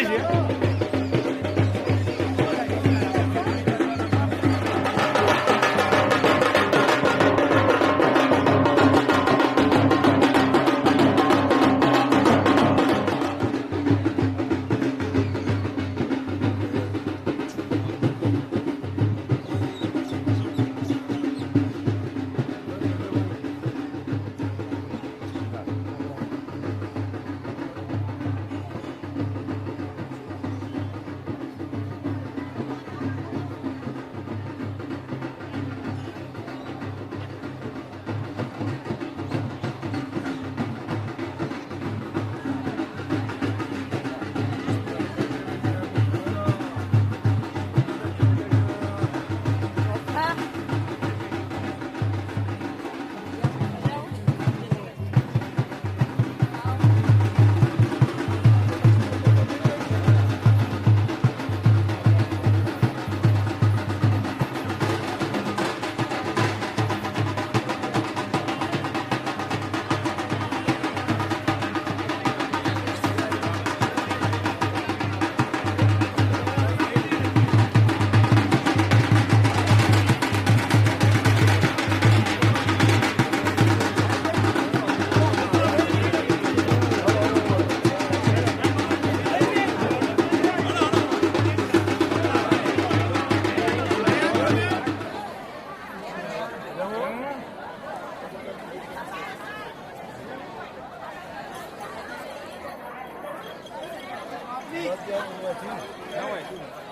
ચાલી છે.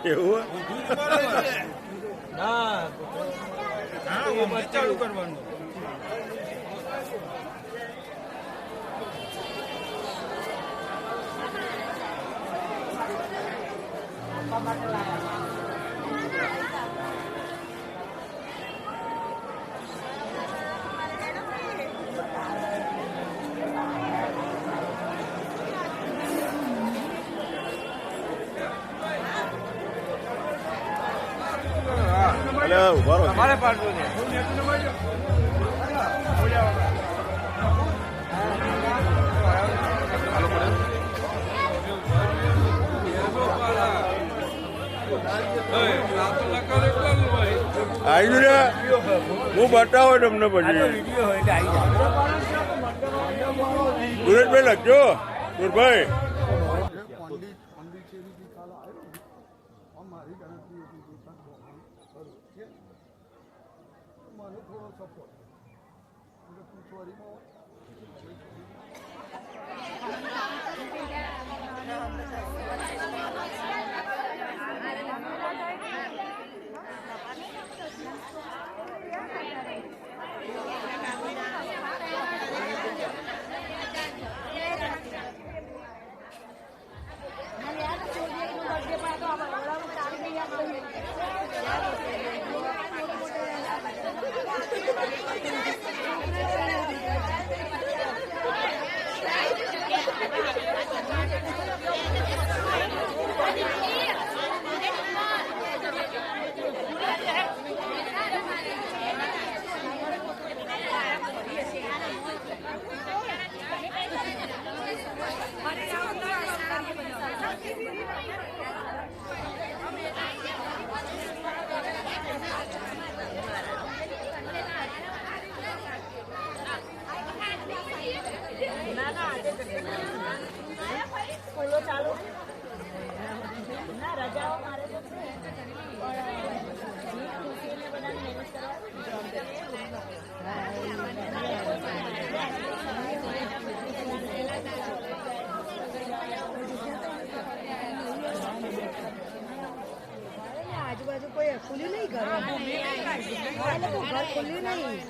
એવું ચાલુ કરવાનું. તમારે પાડવું છે. આવી ને હું બતાવો તમને પછી સુરેશભાઈ લખજો સુરભાઈ. આજુબાજુ કોઈ ખુલ્યું નહીં, ઘર ખુલ્યું નહીં.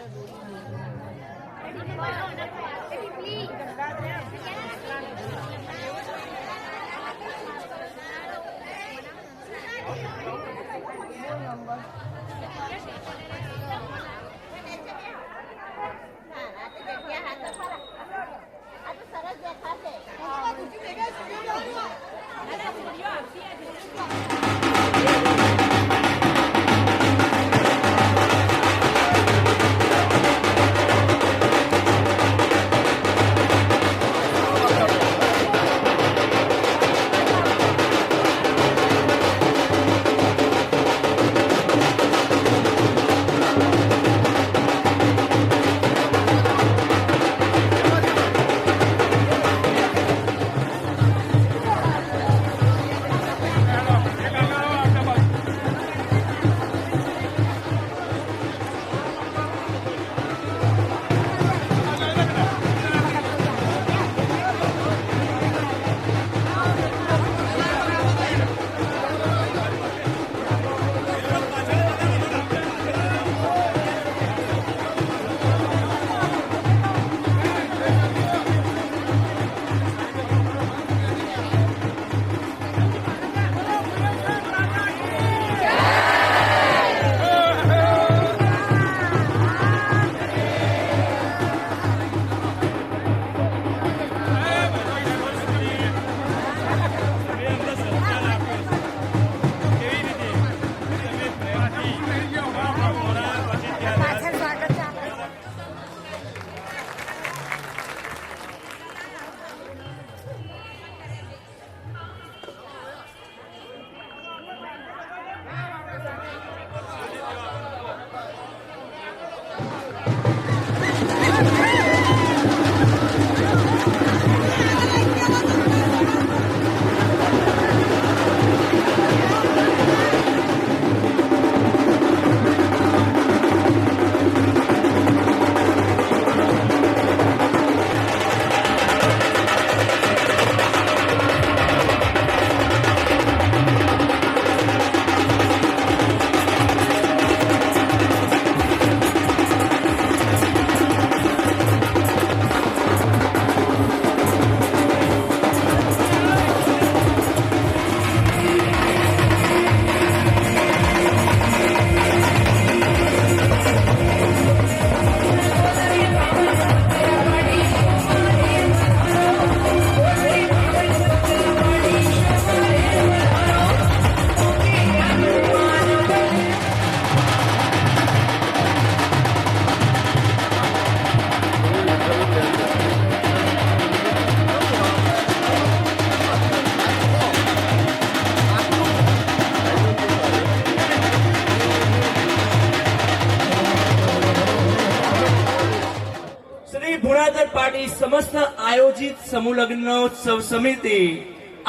પાર્ટી સમસ્ત આયોજિત સમૂહ લગ્નોત્સવ સમિતિ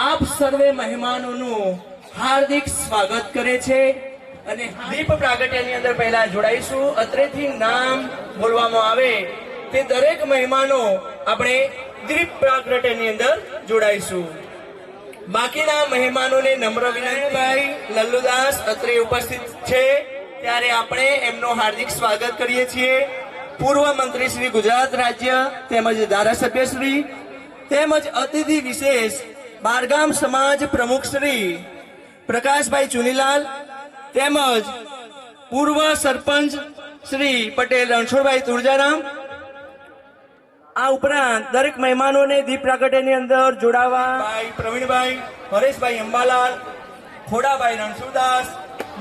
આપ સર્વે મહેમાનોનું હાર્દિક સ્વાગત કરે છે અને દીપ પ્રાગટ્યની અંદર પહેલા જોડાઈશું. અત્રેથી નામ બોલવામાં આવે તે દરેક મહેમાનો આપણે દીપ પ્રાગટ્યની અંદર જોડાઈશું. બાકીના મહેમાનોને નમ્ર વિનંતી, લલ્લુદાસ અત્રે ઉપસ્થિત છે ત્યારે આપણે એમનો હાર્દિક સ્વાગત કરીએ છીએ. પૂર્વ મંત્રી શ્રી ગુજરાત રાજ્ય તેમજ ધારાસભ્ય શ્રી તેમજ અતિથિ વિશેષ બારગામ સમાજ પ્રમુખ શ્રી પ્રકાશભાઈ ચુનીલાલ તેમજ પૂર્વ સરપંચ શ્રી પટેલ રણછોડભાઈ તુળજારામ. આ ઉપરાંત દરેક મહેમાનોને દીપ પ્રાગટ્યની અંદર જોડાવા ભાઈ પ્રવીણભાઈ, હરેશભાઈ અંબાલાલ, ખોડાભાઈ રણછોડદાસ,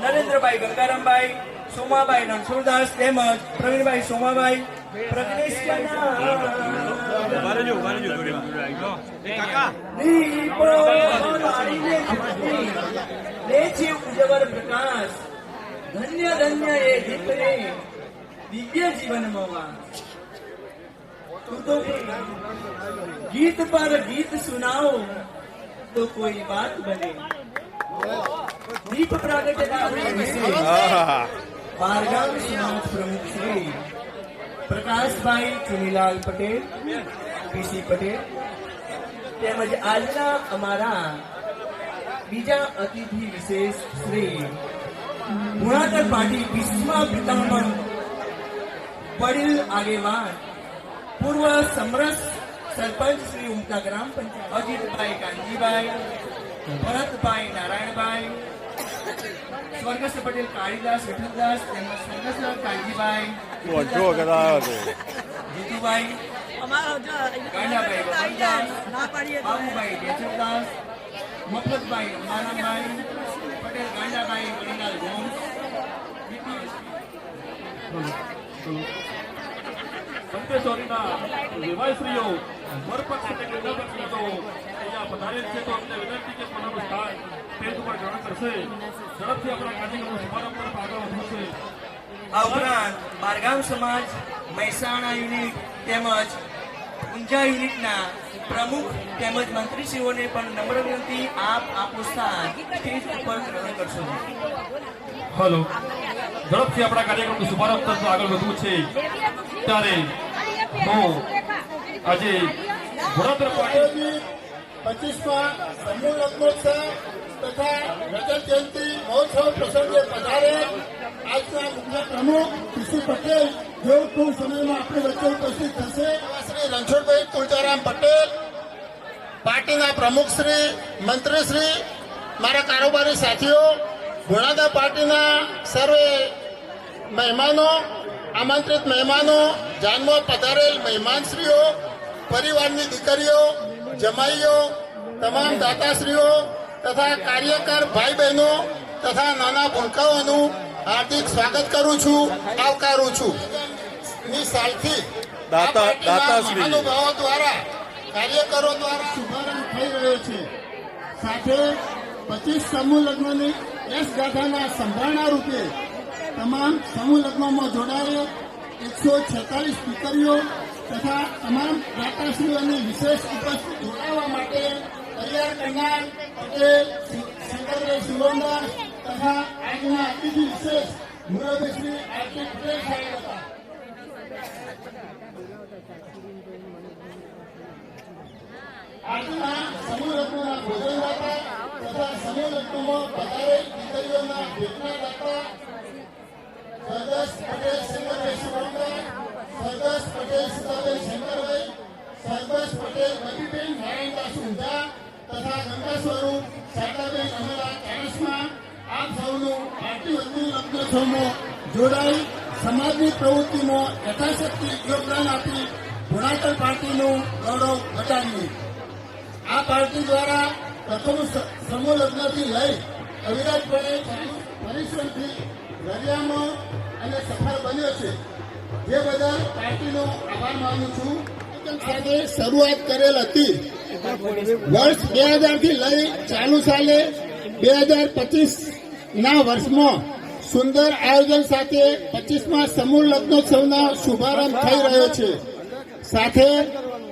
નરેન્દ્રભાઈ ગંગારામભાઈ, સોમાભાઈ રણછોડદાસ તેમજ પ્રવીણભાઈ સોમાભાઈ, પ્રજ્ઞેશ ઉજવર પ્રકાશ ધન્ય ધન્ય એ દીપને દિવ્ય જીવન મોવા. તું તો ગીત પર ગીત સુનાઓ તો કોઈ બાત બને. દીપ પ્રાગટ્યના દિવસે બારગામ સમાજ પ્રમુખ શ્રી પ્રકાશભાઈ ચુનીલાલ પટેલ, પીસી પટેલ તેમજ આજના અમારા બીજા અતિથિ વિશેષ શ્રી ગુણાકર પાટી વિશ્વા પિતામહ વડીલ આગેવાન પૂર્વ સમરસ સરપંચ શ્રી ઉમતા ગ્રામ પંચાયત અજીતભાઈ કાનજીભાઈ, ભરતભાઈ નારાયણભાઈ, સ્વર્ગસ્થ પટેલ કાળીદાસ વિઠ્ઠલદાસ તેમજ સ્વર્ગસ્થ કાનજીભાઈ, જીતુભાઈ, ગાંડાભાઈ વસંતદાસ, બાબુભાઈ દેશવદાસ, મફતભાઈ અંબારામભાઈ પટેલ, ગાંડાભાઈ વડીલાલ ગોમ્સ, પંચેશ્વરીના વિવાહશ્રીઓ વરપક્ષ અને ગંગાપક્ષ અહીંયા પધારેલ છે તો અમને વિનંતી કે પોતાનું સ્થાન સ્ટેજ ઉપર ગ્રહણ કરશે. ઝડપથી આપણા કાર્યક્રમનો શુભારંભ તરફ આગળ વધશે. આ ઉપરાંત બારગામ સમાજ મહેસાણા યુનિટ તેમજ ઊંઝા યુનિટના પ્રમુખ તેમજ મંત્રીશ્રીઓને પણ નમ્ર વિનંતી, આપ આપનું સ્થાન સ્ટેજ ઉપર ગ્રહણ કરશો. હલો, ઝડપથી આપણા કાર્યક્રમનો શુભારંભ તરફ આગળ વધવું છે ત્યારે હું આજે વડોદરા પાર્ટી 25મા સમૂહ લગ્નોત્સવ તથા રજત જયંતિ મહોત્સવ પ્રસંગે પધારે આજના મુખ્ય પ્રમુખ પીસી પટેલ જેઓ ટૂંક સમયમાં આપણી વચ્ચે ઉપસ્થિત થશે. શ્રી રણછોડભાઈ તુલજારામ પટેલ, પાર્ટીના પ્રમુખ શ્રી, મંત્રીશ્રી, મારા કારોબારી સાથીઓ, ઘોડાદા પાર્ટીના સર્વે મહેમાનો, આમંત્રિત મહેમાનો, જાનમાં પધારેલ મહેમાનશ્રીઓ, પરિવારની દીકરીઓ, જમાઈઓ, તમામ દાતાશ્રીઓ તથા કાર્યકર ભાઈ બહેનો તથા નાના ભૂલકાઓનું હાર્દિક સ્વાગત કરું છું, આવકારું છું. ની સાલથી દાતાશ્રી મહાનુભાવો દ્વારા, કાર્યકરો દ્વારા શુભારંભ થઈ રહ્યો છે. સાથે 25 સમૂહ લગ્નની યશગાથાના સંભારણા રૂપે તમામ સમૂહ લગ્નમાં જોડાયેલ 146 દીકરીઓ તથા તમામ દાતાશ્રીઓની વિશેષ ઉપસ્થિત જોડાવા માટે તૈયાર કરનાર પટેલ શંકરભાઈ સુરંદાસ તથા આજના અતિથિ વિશેષ મુરબ્બી શ્રી આરતી પટેલ સાહેબ હતા. આજના સમૂહ લગ્નના ભોજનદાતા તથા સમૂહ લગ્નમાં પધારેલ દીકરીઓના ભેટનાદાતા સરદાર પટેલ શંકરભાઈ સુરંદાસ, સરદાર પટેલ સીતાબેન શંકરભાઈ, સરદાર પટેલ રવિબેન નારાયણદાસ ઊંઝા તથા ગંગા સ્વરૂપ શારદાબેન અમરા ચાણસ્મા આપ સૌનું પાર્ટી વતી લગ્નોત્સવમાં જોડાઈ સમાજની પ્રવૃત્તિમાં યથાશક્તિ યોગદાન આપી ગુણાકર પાર્ટીનું ગૌરવ વધાર્યું. આ પાર્ટી દ્વારા પ્રથમ સમૂહ લગ્નથી લઈ અવિરતપણે પરિશ્રમથી દરિયામાં અને સફળ બન્યો છે, જે બદલ પાર્ટીનો આભાર માનું છું. સાથે શરૂઆત કરેલ હતી. વર્ષ 2000 થી લઈ ચાલુ સાલે 2025 ના વર્ષમાં સુંદર આયોજન સાથે 25મા સમૂહ લગ્નોત્સવનો શુભારંભ થઈ રહ્યો છે. સાથે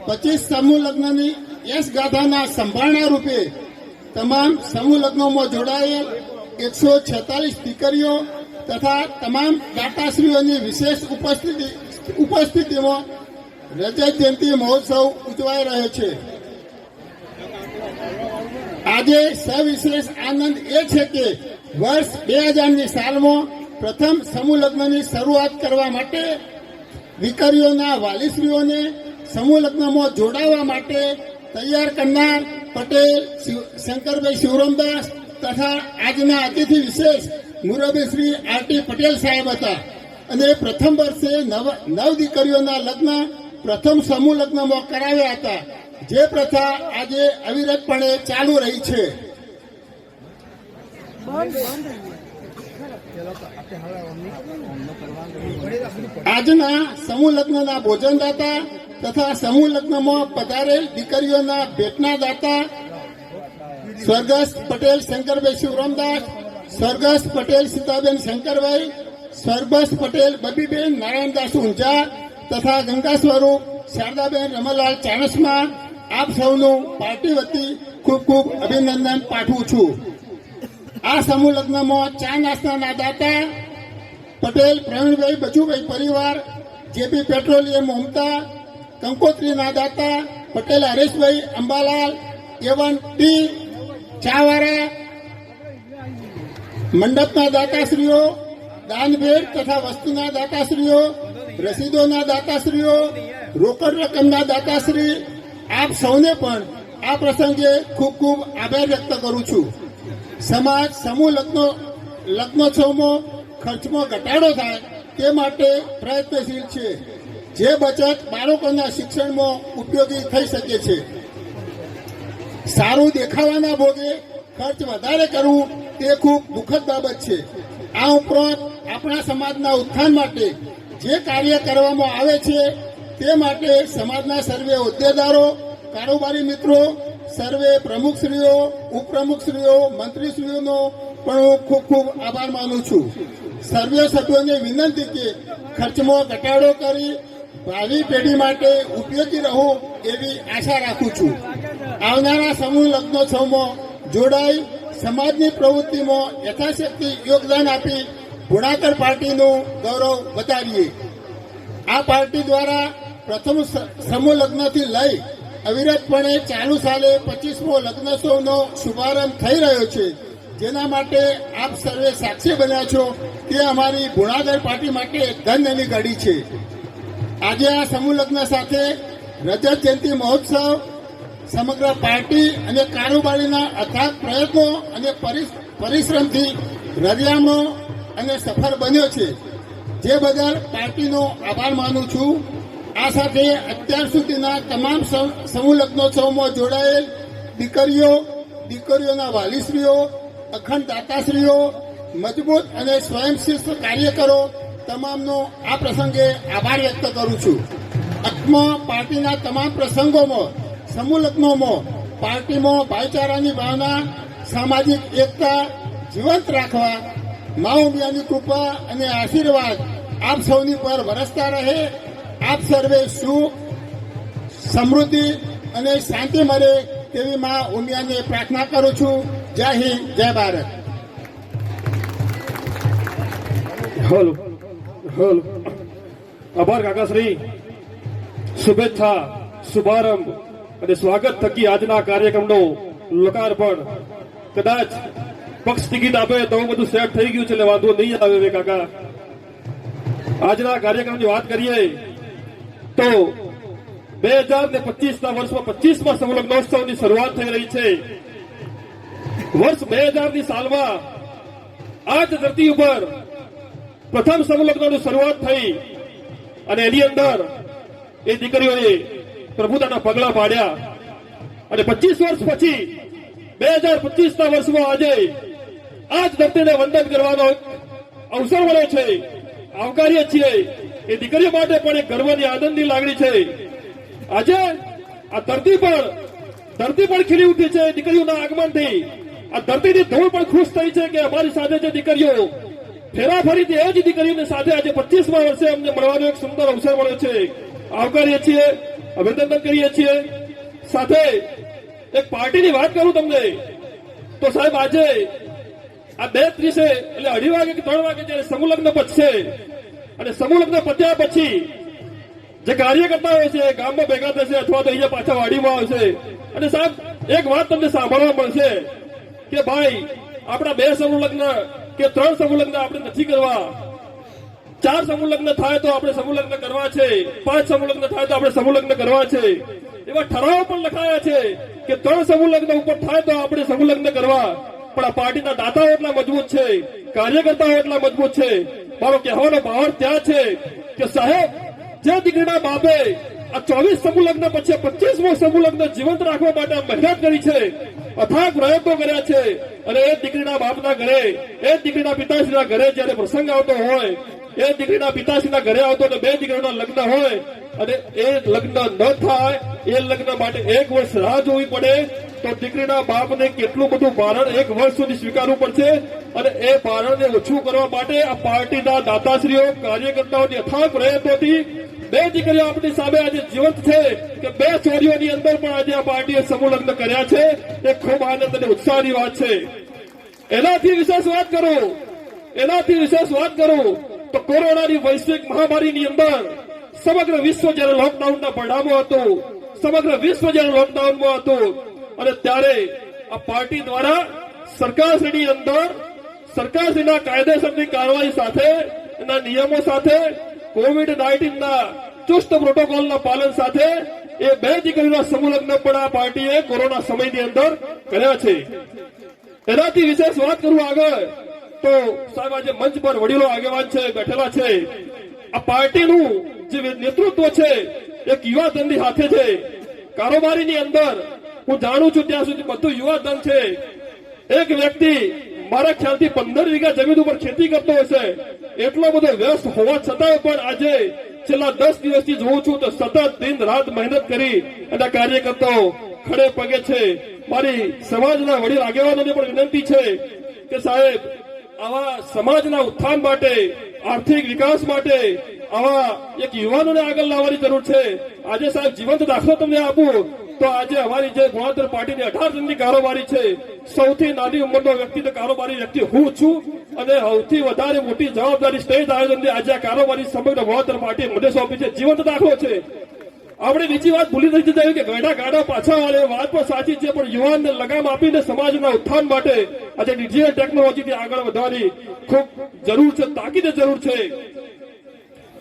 25 સમૂહ લગ્નની યશ ગાથાના સંભારણા રૂપે તમામ સમૂહ લગ્નોમાં જોડાયેલ 146 દીકરીઓ તથા તમામ દાતાશ્રીઓની વિશેષ ઉપસ્થિતિમાં રજત જયંતિ મહોત્સવ ઉજવાઈ રહ્યો છે. આજે સવિશેષ આનંદ એ છે કે વર્ષ 2000ની સાલમાં પ્રથમ સમૂહ લગ્નની શરૂઆત કરવા માટે દીકરીઓના વાલીશ્રીઓને સમૂહ લગ્નમાં જોડાવા માટે તૈયાર કરનાર પટેલ શંકરભાઈ શિવરામદાસ તથા આજના અતિથિ વિશેષ મુરબ્બી શ્રી આર.ટી. પટેલ સાહેબ હતા અને પ્રથમ વર્ષે 9 દીકરીઓના લગ્ન પ્રથમ સમૂહ લગ્નમાં કરાવ્યા હતા, જે પ્રથા આજે અવિરતપણે ચાલુ રહી છે. આજના સમૂહ લગ્નના ભોજનદાતા તથા સમૂહ લગ્નમાં પધારેલ દીકરીઓના ભેટના દાતા સ્વર્ગસ્થ પટેલ શંકરભાઈ શિવરામદાસ, સ્વર્ગસ્થ પટેલ સીતાબેન શંકરભાઈ, સ્વર્ગસ્થ પટેલ બબીબેન નારાયણદાસ ઊંઝા તથા ગંગા સ્વરૂપ શારદાબેન રમલાલ ચાણસ્મા, આપ સૌનું પાર્ટી વતી ખૂબ ખૂબ અભિનંદન પાઠવું છું. આ સમૂહ લગ્નમાં ચા નાસ્તાના દાતા પટેલ પ્રવીણભાઈ બચુભાઈ પરિવાર, જેપી પેટ્રોલિયમ ઉમતા, કંકોત્રીના દાતા પટેલ હરેશભાઈ અંબાલાલ, એવન ટી ચાવાળા, મંડપના દાતાશ્રીઓ, દાનભેટ તથા વસ્તુના દાતાશ્રીઓ, રસીદોના દાતાશ્રીઓ, રોકડ રકમના દાતાશ્રી, આપ સૌને પણ આ પ્રસંગે ખૂબ ખૂબ આભાર વ્યક્ત કરું છું. સમાજ સમૂહ લગ્નોત્સવમાં ખર્ચમાં ઘટાડો થાય તે માટે પ્રયત્નશીલ છે, જે બચત બાળકોના શિક્ષણમાં ઉપયોગી થઈ શકે છે. સારું દેખાવાના ભોગે ખર્ચ વધારે કરવું તે ખૂબ દુઃખદ બાબત છે. આ ઉપરાંત આપણા સમાજના ઉત્થાન માટે જે કાર્ય કરવામાં આવે છે તે માટે સમાજના સર્વે હોદ્દેદારો, કારોબારી મિત્રો, સર્વે પ્રમુખશ્રીઓ, ઉપપ્રમુખશ્રીઓ, મંત્રીશ્રીઓનો પણ હું ખૂબ ખૂબ આભાર માનું છું. સર્વે સભ્યોને વિનંતી કે ખર્ચમાં ઘટાડો કરી ભાવિ પેઢી માટે ઉપયોગી રહો એવી આશા રાખું છું. આવનારા સમૂહ લગ્નોત્સવમાં જોડાઈ સમાજની પ્રવૃત્તિમાં યથાશક્તિ યોગદાન આપી ગુણાકર પાર્ટીનું ગૌરવ વધારીએ. આ પાર્ટી દ્વારા પ્રથમ સમૂહ લગ્નથી લઈ અવિરતપણે ચાલુ સાલે 25મો લગ્નોત્સવનો શુભારંભ થઈ રહ્યો છે, જેના માટે આપ સર્વે સાક્ષી બન્યા છો તે અમારી ગુણાકર પાર્ટી માટે ધન્યની ઘડી છે. આજે આ સમૂહ લગ્ન સાથે રજત જયંતિ મહોત્સવ સમગ્ર પાર્ટી અને કારોબારીના અથાગ પ્રયત્નો અને પરિશ્રમથી રળિયામણો અને સફળ બન્યો છે, જે બદલ પાર્ટીનો આભાર માનું છું. આ સાથે અત્યાર સુધીના તમામ સમૂહ લગ્નોત્સવમાં જોડાયેલ દીકરીઓના વાલીશ્રીઓ, અખંડ દાતાશ્રીઓ, મજબૂત અને સ્વયંશિસ્ત કાર્યકરો તમામનો આ પ્રસંગે આભાર વ્યક્ત કરું છું. અંતમાં પાર્ટીના તમામ પ્રસંગોમાં સમૂહ લગ્નોમાં પાર્ટીમાં ભાઈચારાની ભાવના, સામાજિક એકતા જીવંત રાખવા મા ઉમિયાની કૃપા અને આશીર્વાદ આપ સૌની પર વરસતા રહે. આપ સર્વે સુખ, સમૃદ્ધિ અને શાંતિ મળે તેવી મા ઉમિયાને પ્રાર્થના કરું છું. જય હિન્દ, જય ભારત. હલો હલો આભાર કાકાશ્રી. શુભેચ્છા, શુભારંભ અને સ્વાગત થકી આજના કાર્યક્રમનો લોકાર્પણ. કદાચ પક્ષ ટિકિટ આપે તો બધું સેટ થઈ ગયું છે એટલે વાંધો નહીં આવે કાકા. આજના કાર્યક્રમની વાત કરીએ તો 2025ના વર્ષમાં 25મા સમૂહ લગ્નોત્સવની શરૂઆત થઈ રહી છે. વર્ષ 2000ની સાલમાં આ જ ધરતી ઉપર પ્રથમ સમૂહ લગ્નની શરૂઆત થઈ અને એની અંદર એ દીકરીઓએ પ્રભુતાના પગલા પાડ્યા અને 25 વર્ષ પછી 2025ના વર્ષમાં આજે આ જ ધરતીને વંદન કરવાનો અવસર મળ્યો છે. આવકારીએ છીએ. એ દીકરીઓ માટે પણ એક ગર્વની આનંદની લાગણી છે. આજે આ ધરતી પણ ખીલી ઉઠી છે દીકરીઓના આગમનથી. આ ધરતીની ધૂળ પણ ખુશ થઈ છે કે અમારી સાથે જે દીકરીઓ ફેરા ફરીથી એ જ દીકરીઓની સાથે આજે 25મા વર્ષે અમને મળવાનો એક સુંદર અવસર મળ્યો છે. આવકારીએ છીએ, અભિનંદન કરીએ છીએ. સાથે એક પાર્ટીની વાત કરું તમને તો સાહેબ આજે આ 2:30 એટલે 2:30 વાગે કે 3 વાગે જયારે સમૂહ લગ્ન પતશે અને સમૂહ લગ્ન પત્યા પછી જે કાર્યકર્તાઓ છે ગામમાં ભેગા થશે અથવા તો અહીંયા પાછા વાડીમાં આવશે અને સાહેબ એક વાત તમને સાંભળવા મળશે કે ભાઈ આપણા 2 સમૂહ લગ્ન કે 3 સમૂહ લગ્ન આપણે નથી કરવા, 4 સમૂહ લગ્ન થાય તો આપણે સમૂહ લગ્ન કરવા છે, 5 સમૂહ લગ્ન થાય તો આપણે સમૂહ લગ્ન કરવા છે. એવા ઠરાવ પણ લખાયા છે કે 3 સમૂહ લગ્ન ઉપર થાય તો આપણે સમૂહ લગ્ન કરવા. પણ આ પાર્ટીના દાતાઓ એટલા મજબૂત છે, કાર્યકર્તાઓ એટલા મજબૂત છે. મારો કહેવાનો ભાવ ત્યાં છે કે સાહેબ જે દીકરીના બાપે આ 24 સમૂહ લગ્ન પછી 25મો સમૂહ લગ્ન જીવંત રાખવા માટે મહેનત કરી છે, અથાગ પ્રયત્નો કર્યા છે અને એ દીકરીના બાપના ઘરે, એ દીકરીના પિતાશ્રીના ઘરે જયારે પ્રસંગ આવતો હોય, એ દીકરીના પિતાશ્રીના ઘરે આવતો અને 2 દીકરીઓના લગ્ન હોય અને એ લગ્ન ન થાય, એ લગ્ન માટે 1 વર્ષ રાહ જોવી પડે તો દીકરીના બાપને કેટલું બધું ભારણ 1 વર્ષ સુધી સ્વીકારવું પડશે. અને એ ભારણને ઓછું કરવા માટે આ પાર્ટીના દાતાશ્રીઓ, કાર્યકર્તાઓની અથાગ પ્રયત્નોથી 2 દીકરીઓ આપણી સામે આજે જીવંત છે કે 2 ચોરીઓની અંદર પણ આજે આ પાર્ટીએ સમૂહ લગ્ન કર્યા છે. એ ખૂબ આનંદ અને ઉત્સાહની વાત છે. એનાથી વિશેષ વાત કરું તો કોરોનાની વૈશ્વિક મહામારીની અંદર સમગ્ર વિશ્વ જયારે લોકડાઉનના પરિણામો હતું, સમગ્ર વિશ્વ જયારે લોકડાઉનમાં હતું અને ત્યારે આ પાર્ટી દ્વારા સરકારશ્રીની અંદર સરકારશ્રીના કાયદેસરની કાર્યવાહી સાથે, એના નિયમો સાથે, કોવિડ-19ના ચુસ્ત પ્રોટોકોલના પાલન સાથે એ 2 દીકરીઓના સમૂહ લગ્ન પણ આ પાર્ટીએ કોરોના સમયની અંદર કર્યા છે. એનાથી વિશેષ વાત કરું આગળ તો સાહેબ આજે મંચ પર વડીલો આગેવાન છે, બેઠેલા છે. આ પાર્ટીનું જે નેતૃત્વ છે એક યુવા ધનની હાથે છે. કારોબારીની અંદર હું જાણું છું ત્યાં સુધી બધું યુવા ધન છે. એક વ્યક્તિ મારા ખ્યાલથી 15 વીઘા જમીન ઉપર ખેતી કરતો હશે, એટલો બધો વ્યસ્ત હોવા છતાંય પણ આજે છેલ્લા 10 દિવસથી જોઉં છું તો સતત દિન રાત મહેનત કરી અને કાર્યકર્તાઓ ખડે પગે છે. મારી સમાજના વડીલ આગેવાનોને પણ વિનંતી છે કે સાહેબ આવા સમાજના ઉત્થાન માટે, આર્થિક વિકાસ માટે આવા એક યુવાનોને આગળ લાવવાની જરૂર છે. આજે સાહેબ જીવંત દાખલો તમને આપું તો આજે અમારી જે ગુણાત્તર પાર્ટીની 18 જણની કારોબારી છે, સૌથી નાની ઉંમરનો વ્યક્તિ તો કારોબારી વ્યક્તિ હું છું અને સૌથી વધારે મોટી જવાબદારી સ્ટેજ આયોજનની આજે આ કારોબારી સમગ્ર ગુણાત્તર પાર્ટી મને સોંપી છે. જીવંત દાખલો છે. આપણે બીજી વાત ભૂલી નથી જતી કે ગાડા પાછા વાળે વાત પણ સાચી છે, પણ યુવાનને લગામ આપીને સમાજના ઉત્થાન માટે આજે ડિજિટલ ટેકનોલોજીથી આગળ વધવાની ખૂબ જરૂર છે, તાકીદે જરૂર છે.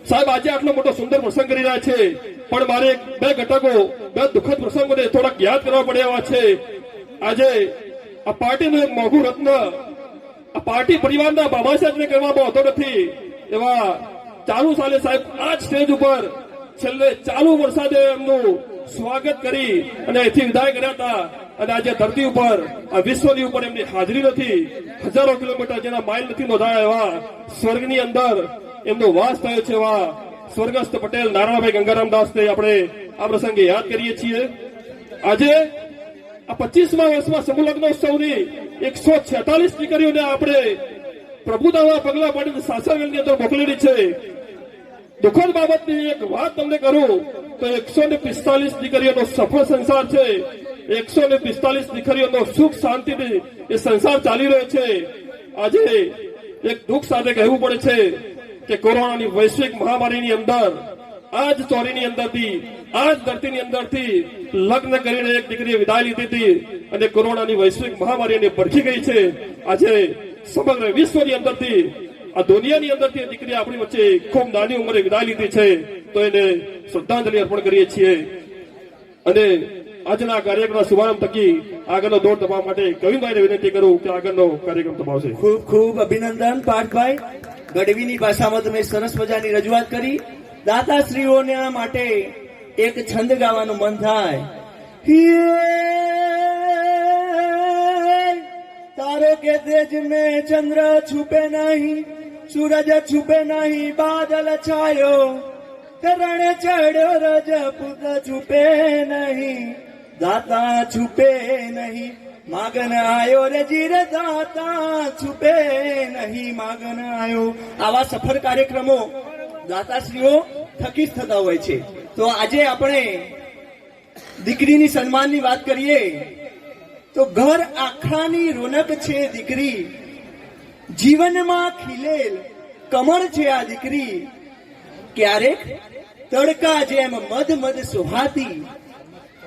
સાહેબ આજે આટલો મોટો સુંદર પ્રસંગ કરી રહ્યા છે પણ મારે 2 ઘટકો, 2 દુઃખદ પ્રસંગોને થોડાક યાદ કરવા પડે એવા છે. આજે આ પાર્ટીનું એક મોઘું રત્ન આ પાર્ટી પરિવારના બાબા સાહેબને કરવામાં આવતો નથી. એવા ચાલુ સાલે સાહેબ આ જ સ્ટેજ ઉપર છેલ્લે ચાલુ વરસાદે એમનું સ્વાગત કરી અને અહીંથી વિદાય કર્યા હતા અને આજે ધરતી ઉપર આ વિશ્વની ઉપર એમની હાજરી નથી. હજારો કિલોમીટર જેના માઇલ નથી નોંધાયા એવા સ્વર્ગની અંદર એમનો વાસ થયો છે. એવા સ્વર્ગસ્થ પટેલ નારાયણભાઈ ગંગારામ દાસને આપણે આ પ્રસંગે યાદ કરીએ છીએ. આજે આ 25મા વર્ષમાં સમૂહ લગ્નોત્સવની 146 દીકરીઓને આપણે પ્રભુતાના પગલા પાડીને સાસરવેલની અંદર મોકલેલી છે. દુઃખદ બાબતની એક વાત તમને કરું તો 145 દીકરીઓનો સફળ સંસાર છે. 145 દીકરીઓનો સુખ શાંતિથી એ સંસાર ચાલી રહ્યો છે. આજે એક દુઃખ સાથે કહેવું પડે છે કે કોરોનાની વૈશ્વિક મહામારીની અંદર આ જ ચોરીની અંદરથી, આ જ ધરતીની અંદરથી લગ્ન કરીને એક દીકરીએ વિદાય લીધી હતી અને કોરોનાની વૈશ્વિક મહામારીને ભરખી ગઈ છે. આજે સમગ્ર વિશ્વની અંદરથી, આ દુનિયાની અંદરથી દીકરી આપણી વચ્ચે ખૂબ નાની ઉંમરે વિદાય લીધી છે તો એને શ્રદ્ધાંજલિ અર્પણ કરીએ છીએ. અને આજના કાર્યક્રમના શુભારંભ થકી આગળનો દોર દબાવવા માટે કવિભાઈને વિનંતી કરું કે આગળનો કાર્યક્રમ દબાવશે. ખૂબ ખૂબ અભિનંદન પાર્થભાઈ. ગઢવીની ભાષામાં તમે સરસ મજાની રજૂઆત કરી. દાતાશ્રીઓના માટે એક છંદ ગાવાનું મન થાય. तारों के तेज में चंद्र छुपे नहीं, सूरज छुपे नहीं, बादल छायो करण चढ़ो, रजपुत छुपे नहीं, दाता छुपे नहीं, मागन आयो रे जीर दाता छुपे नहीं, मागन आयो. આવા સફળ કાર્યક્રમો દાતાશ્રીઓ થકી જ થતા હોય છે. તો આજે આપણે દીકરીની સન્માનની વાત કરીએ તો ઘર આખાની રોનક છે દીકરી, જીવનમાં ખીલેલ કમળ છે આ દીકરી, ક્યારેક તડકા જેમ મધ મધ સુહાતી,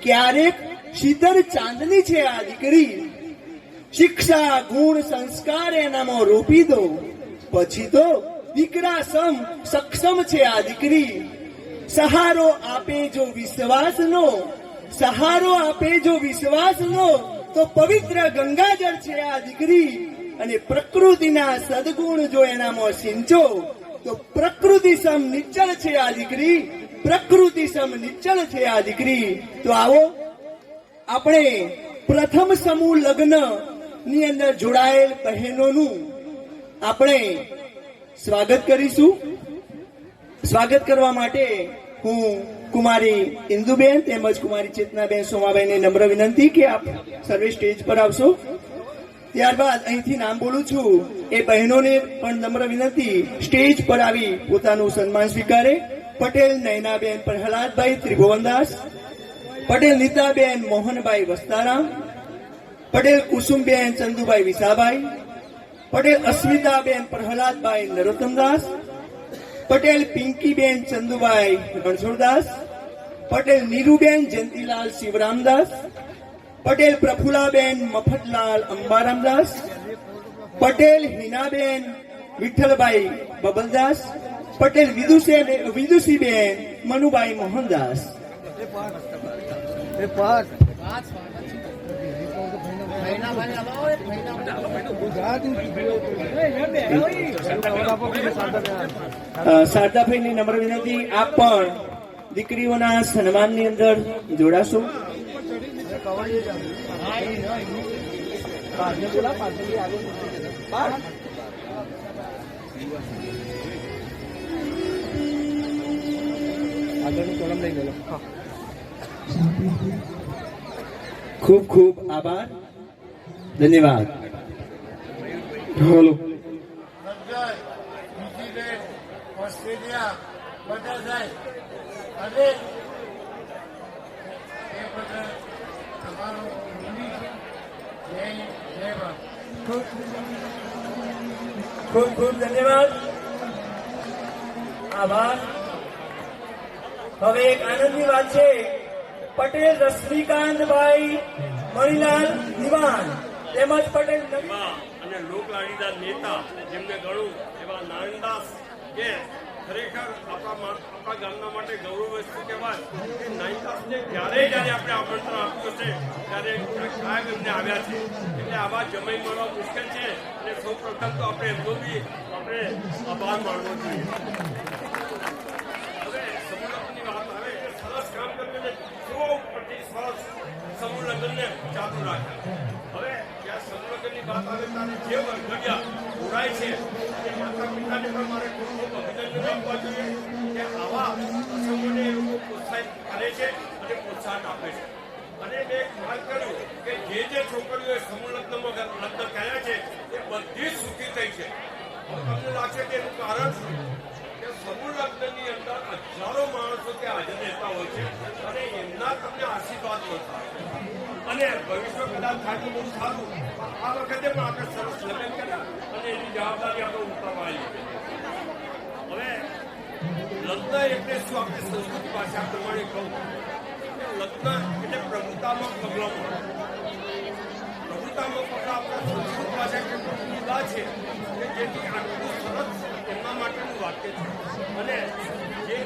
ક્યારેક શીતળ ચાંદની છે આ દીકરી. શિક્ષા ગુણ સંસ્કાર એનામાં રોપી દો, પછી તો દીકરા સમ સક્ષમ છે આ દીકરી. સહારો આપે જો વિશ્વાસનો, સહારો આપે જો વિશ્વાસનો, તો પવિત્ર ગંગાજળ છે આ દીકરી. અને પ્રકૃતિના સદગુણ જો એનામાં સિંચો તો પ્રકૃતિ સમ નિશ્ચળ છે આ દીકરી, પ્રકૃતિ સમ નિશ્ચળ છે આ દીકરી. તો આવો આપણે પ્રથમ સમૂહ લગ્ન ની અંદર જોડાયેલ બહેનોનું આપણે સ્વાગત કરીશું. સ્વાગત કરવા માટે હું કુમારી ઇન્દુબેન તેમજ કુમારી ચેતનાબેન સોમાબેનને નમ્ર વિનંતી કે આપ સર્વે સ્ટેજ પર આવશો. ત્યારબાદ અહીંથી નામ બોલું છું એ બહેનોને પણ નમ્ર વિનંતી સ્ટેજ પર આવી પોતાનું સન્માન સ્વીકારે. પટેલ નયનાબેન પ્રહલાદભાઈ ત્રિભુવનદાસ, પટેલ નીતાબેન મોહનભાઈ વસ્તારામ, પટેલ કુસુમબેન ચંદુભાઈ વિસાભાઈ, પટેલ અસ્મિતાબેન પ્રહલાદભાઈ નરોત્તમદાસ, પટેલ પિંકીબેન ચંદુભાઈ રણછોડદાસ, પટેલ નીરુબેન જયંતિલાલ શિવરામદાસ, પટેલ પ્રફુલાબેન મફતલાલ અંબારામદાસ, પટેલ હિનાબેન વિઠ્ઠલભાઈ બબલદાસ, પટેલ વિદુષીબેન મનુભાઈ મોહનદાસ. શારદાભાઈની નમ્ર વિનંતી આપ પણ દીકરીઓના સન્માનની અંદર જોડાશો. ખૂબ ખૂબ આભાર, ધન્યવાદ. હાલો ઓસ્ટ્રેલિયા બધા જાય અને એ બધા તમારો ખૂબ ખૂબ ધન્યવાદ, આભાર. હવે એક આનંદની વાત છે, પટેલ રશ્મિકાંતભાઈ મણિલાલ દિવાન તેમજ પટેલ અને લોકલાડીદાર નેતા જેમને ગણું એવા નારાયણદાસ કે ખરેખર આપણા ગામના માટે ગૌરવ વસ્તુ કહેવાય કે નારાયણદાસને જ્યારે આપણે આમંત્રણ આપ્યું છે ત્યારે કાયમ એમને આવ્યા છે. એટલે આવા જમાઈ મળવા મુશ્કેલ છે અને સૌ પ્રથમ તો આપણે એમનો બી આપણે આભાર માનવો જોઈએ. હવે સમૂહ લગ્નની વાત આવે એટલે સરસ કામ કર્યું ને 125 વર્ષ સમૂહ લગ્નને ચાલુ રાખ્યા. હવે જ્યાં સમૂહ લગ્નની વાત આવે ત્યારે જે વર્ગડિયા જોડાય છે એ માતા પિતાને પણ મારે ખૂબ ખૂબ અભિનંદન આપવા જોઈએ કે આવા પ્રસંગોને એ લોકો પ્રોત્સાહિત કરે છે અને પ્રોત્સાહન આપે છે. અને મેં એક વાત કર્યું કે જે છોકરીઓએ સમૂહ લગ્નમાં લગ્ન કર્યા છે એ બધી જ સુખી થઈ છે. તમને લાગશે કે એનું કારણ શું કે સમૂહ લગ્નની અંદર હજારો માણસો ત્યાં હાજર રહેતા હોય છે અને એમના તમને આશીર્વાદ મળતા અને ભવિષ્ય કદાચ થાય તો બહુ સારું. આ વખતે પણ આપણે સરસ લગ્ન કર્યા અને એની જવાબદારી આપણે ઉઠાવવાની. હવે લગ્ન એટલે શું આપણે સંસ્કૃતિ ભાષા પ્રમાણે કહું લગ્ન એટલે પ્રભુતામાં પગલાં. પ્રભુતામાં પગલાં આપણા સંસ્કૃત ભાષા કેટલું મુદ્દા છે કે જેથી આટલું સરસ એમના માટેનું વાક્ય છે અને જે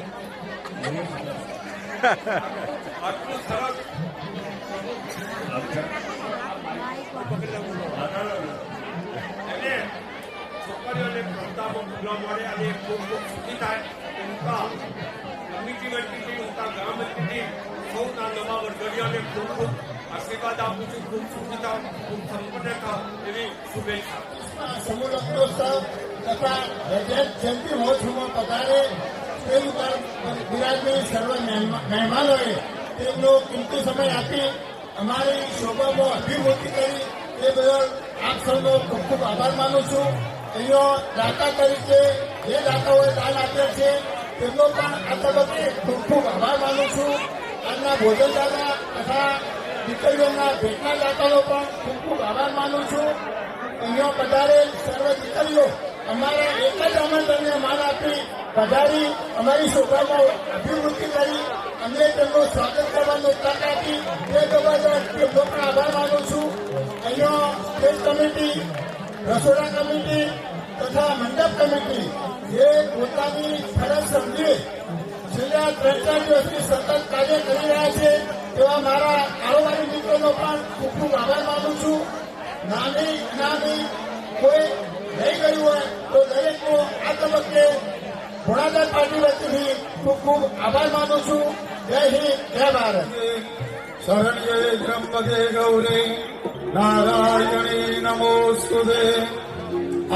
આટલું સરસ એટલે છોકરીઓને પ્રભુતામાં પગલાં મળે અને ખૂબ ખૂબ સુખી થાય. ઉનકા કમિટી મંત્રી ઉનકા ગામ મંત્રી સૌના નવા વર્ગડીઓને ખૂબ ખૂબ આશીર્વાદ આપું છું. ખૂબ સુખી થાવ, ખૂબ સંપન્ન થાવ એવી શુભેચ્છા. સમૂહ લગ્નોત્સવ તથા જયંતિ મહોત્સવમાં પધારે તે ઉપર બિરાજમાન સર્વ મહેમાનોએ તેમનો કિંમતી સમય આપી અમારી શોભામાં અભિવૃદ્ધિ કરી તે બદલ આપ સૌનો ખૂબ ખૂબ આભાર માનું છું. અહીંયા દાતા તરીકે જે દાતાઓએ દાન આપ્યા છે તેમનો પણ આ તબક્કે ખૂબ ખૂબ આભાર માનું છું. આજના ભોજનદાતા તથા દીકરીઓના ભેટના દાતાનો પણ ખૂબ ખૂબ આભાર માનું છું. અહીંયા પધારેલ સર્વ દીકરીઓ અમારા એક જ આમંત્રણને માન આપી પધારી અમારી શોભામાં અભિવૃદ્ધિ કરી અમને તેમનું સ્વાગત કરવાનો તક આપી તે બદલ તેમનો પણ આભાર માનું છું. અહીંયા સ્ટેજ કમિટી, રસોડા કમિટી તથા મંડપ કમિટી જે પોતાની ફરજ સમજી છેલ્લા 3-4 દિવસથી સતત કાર્ય કરી રહ્યા છે તેવા મારા કારોબારી મિત્રોનો પણ ખૂબ ખૂબ આભાર માનું છું. નાની નાની કોઈ નહીં ગયું હોય તો દરેકનો આ તબક્કે ભોળાદાસ પાર્ટી વતીથી ખૂબ ખૂબ આભાર માનું છું. જય હિન્દ, જય ભારત. શરણ્યે ત્રંબકે ગૌરે નારાયણી નમોસ્તુતે.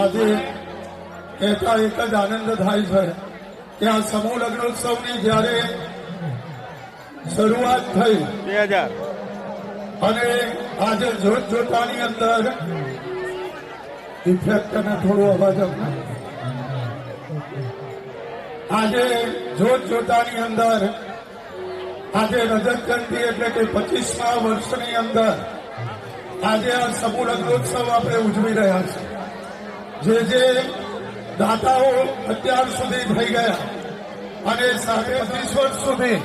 આજે કહેતા એક જ આનંદ થાય છે કે આ સમૂહ લગ્નોત્સવની જ્યારે શરૂઆત થઈ 2000 અને આજે જોત જોતાની અંદર ઇફેક્ટ અને થોડો અવાજ આજે જોત જોતાની અંદર આજે રજત જયંતિ એટલે કે 25મા વર્ષની અંદર આજે આ સમૂહ લગ્નોત્સવ આપણે ઉજવી રહ્યા છીએ. જે દાતાઓ અત્યાર સુધી થઈ ગયા અને સાથે 25 વર્ષ સુધી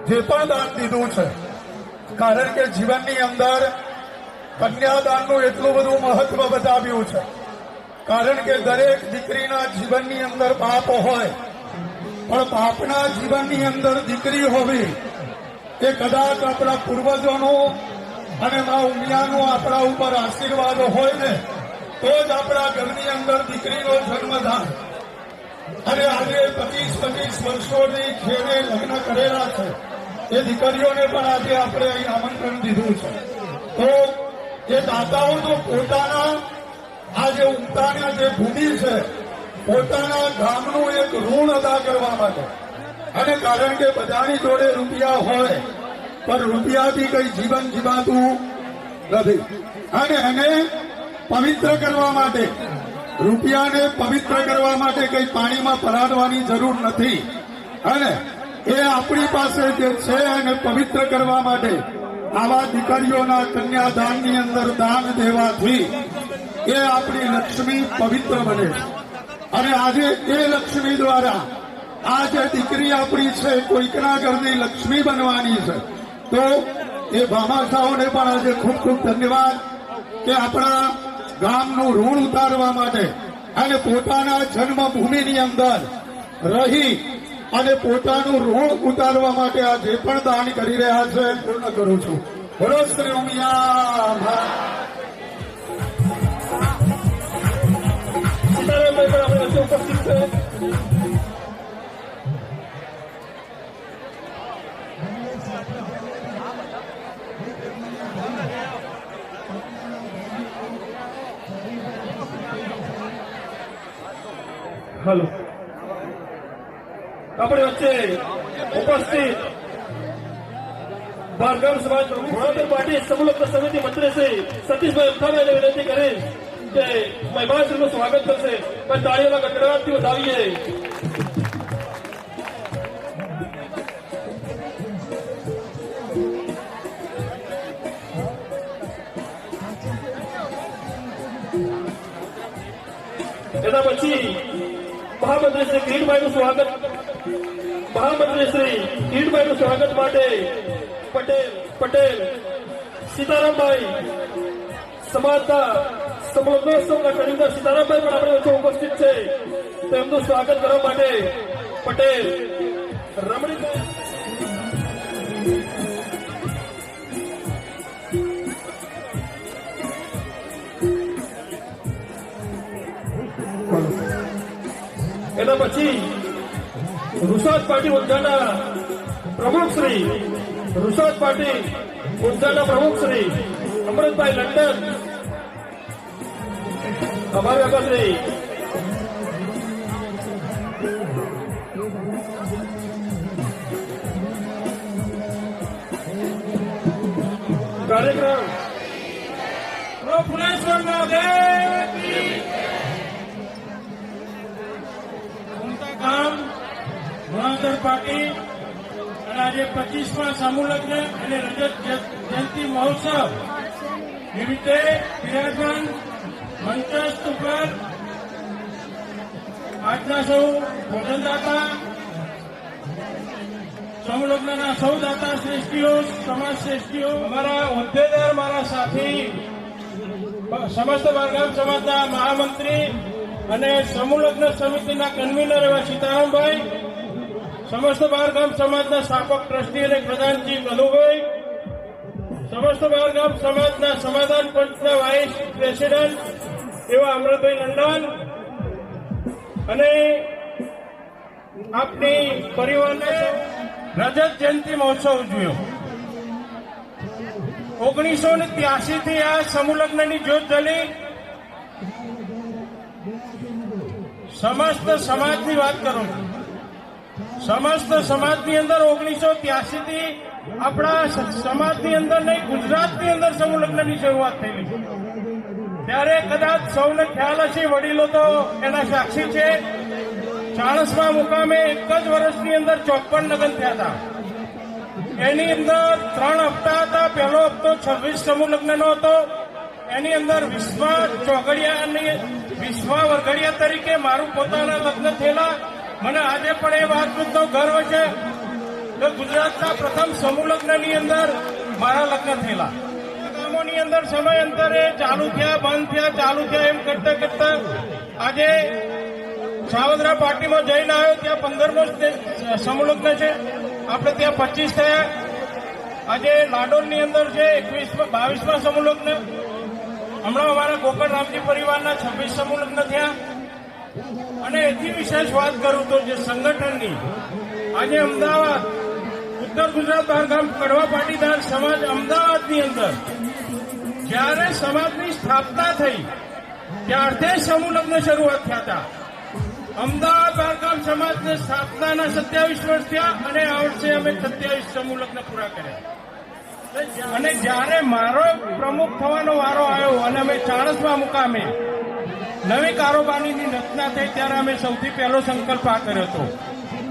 જે પણ દાન દીધું છે, કારણ કે જીવનની અંદર કન્યાદાનનું એટલું બધું મહત્વ બતાવ્યું છે. કારણ કે દરેક દીકરીના જીવનની અંદર બાપ હોય, પણ બાપના જીવનની અંદર દીકરી હોવી એ કદાચ આપણા પૂર્વજોનું અને મા ઉમિયાનું આપણા ઉપર આશીર્વાદ હોય ને તો જ આપણા ઘરની અંદર દીકરીનો જન્મ થાય. અને આજે 25 વર્ષોની ખેડે લગ્ન કરેલા છે એ દીકરીઓને પણ આજે આપણે અહીં આમંત્રણ દીધું છે. તો એ દાતાઓનો પોતાના આ જે ઉમતાના જે ભૂમિ છે પોતાના ગામનું એક ઋણ અદા કરવા માટે, અને કારણ કે બધાની જોડે રૂપિયા હોય પણ રૂપિયાથી કઈ જીવન જીવાતું નથી, અને એને પવિત્ર કરવા માટે, રૂપિયાને પવિત્ર કરવા માટે કઈ પાણીમાં પલાળવાની જરૂર નથી. અને એ આપણી પાસે જે છે એને પવિત્ર કરવા માટે આવા દીકરીઓના કન્યાદાનની અંદર દાન દેવાથી એ આપણી લક્ષ્મી પવિત્ર બને છે. અને આજે એ લક્ષ્મી દ્વારા આ જે દીકરી આપણી છે કોઈકના ઘરની લક્ષ્મી બનવાની છે. તો એ ભામાશાઓને પણ આજે ખૂબ ખૂબ ધન્યવાદ કે આપણા ગામનું ઋણ ઉતારવા માટે અને પોતાના જન્મભૂમિની અંદર રહી અને પોતાનું ઋણ ઉતારવા માટે આ જે પણ દાન કરી રહ્યા છે પૂર્ણ કરું છું. બોલો શ્રી ઉમિયા. સીતારામભાઈ પણ આપણે વચ્ચે ઉપસ્થિત છે. હાલો, આપણી વચ્ચે ઉપસ્થિત ભારગામ સમાજ ભોળાદાસ પાર્ટી સમૂહ લગ્ન સમિતિ મંત્રી શ્રી સતીશભાઈ અમથાભાઈને વિનંતી કરીશ કે મહેમાનશ્રીનું સ્વાગત કરશે. પણ તાળીઓના ગડગડાટથી વધાવીએ. એના પછી મહામંત્રી શ્રી કિરીટભાઈનું સ્વાગત, મહામંત્રી શ્રી કિરીટભાઈનું સ્વાગત માટે પટેલ સીતારામભાઈ સમાજના સમૂહલગ્નોત્સવના કન્વીનર સીતારામભાઈ પણ આપણી વચ્ચે ઉપસ્થિત છે. તેમનું સ્વાગત કરવા માટે પટેલ રમણીભાઈ એના પછી રુસાદ પાર્ટી ઊંઝાના પ્રમુખ શ્રી અમૃતભાઈ લંડન, અમારે આગળ શ્રી કાર્યક્રમ ફુલેશ્વર ગામ ગુણાધર પાટી અને આજે 25મા સમૂહ લગ્ન અને રજત જયંતિ મહોત્સવ નિમિત્તે બિરાજમાન મંચસ્થ ઉપર આજના સૌ ભોજનદાતા સમૂહ લગ્નના સૌ દાતા શ્રેષ્ઠીઓ, સમાજ શ્રેષ્ઠીઓ, અમારા હોદ્દેદાર, મારા સાથી, સમસ્ત બારગામ સમાજના મહામંત્રી અને સમૂહ લગ્ન સમિતિના કન્વીનર એવા સીતારામભાઈ, સમસ્ત બારગામ સમાજના સ્થાપક ટ્રસ્ટી અને પ્રધાનજી કલુભાઈ, સમસ્ત બારગામ સમાજના સમાધાન પંચના વાઇસ પ્રેસિડેન્ટ એવા અમૃતભાઈ નંદન અને આપની પરિવારને રજત જયંતિ મહોત્સવ ઉજવ્યો. 1983 થી આ સમૂહ લગ્નની જ્યોત જલી. સમસ્ત સમાજની વાત કરું છું. સમસ્ત સમાજની અંદર 1983 થી આપણા સમાજની અંદર નહીં, ગુજરાતની અંદર સમૂહ લગ્નની શરૂઆત થયેલી. ત્યારે કદાચ સૌને ખ્યાલ હશે, વડીલો તો એના સાક્ષી છે. 40મા મુકામે એક જ વર્ષની અંદર 54 લગ્ન થયા હતા. એની અંદર 3 હપ્તા હતા. પહેલો હપ્તો 26 સમૂહ લગ્નનો હતો. એની અંદર વિશ્વા વરઘડિયા તરીકે મારું પોતાના લગ્ન થયેલા. મને આજે પણ એ વાતનો ગર્વ છે કે ગુજરાતના પ્રથમ સમૂહ લગ્નની અંદર મારા લગ્ન થયેલા. ગામોની અંદર સમયાંતરે ચાલુ થયા, બંધ થયા, ચાલુ થયા, એમ કરતા કરતા આજે સાવદ્રા પાર્ટીમાં જઈને આવ્યો. ત્યાં 15મો સમૂહ લગ્ન છે. આપણે ત્યાં 25 થયા. આજે લાડોલની અંદર છે 22મા સમૂહ લગ્ન. હમણાં અમારા ગોકળ રામજી પરિવારના 26 સમૂહ લગ્ન થયા. અને એથી વિશેષ વાત કરું તો જે સંગઠનની આજે અમદાવાદ ઉત્તર ગુજરાત બારગામ કડવા પાટીદાર સમાજ અમદાવાદની અંદર જ્યારે સમાજની સ્થાપના થઈ ત્યારથી સમૂહ લગ્ન શરૂઆત થયા હતા. અમદાવાદ બારગામ સમાજની સ્થાપનાના 27 વર્ષ થયા અને આ વર્ષે અમે 27 સમૂહ લગ્ન પૂરા કર્યા. અને જ્યારે મારો પ્રમુખ થવાનો વારો આવ્યો અને અમે 40મા મુકામે નવી કારોબારીની રચના થઈ ત્યારે અમે સૌથી પહેલો સંકલ્પ આ કર્યો હતો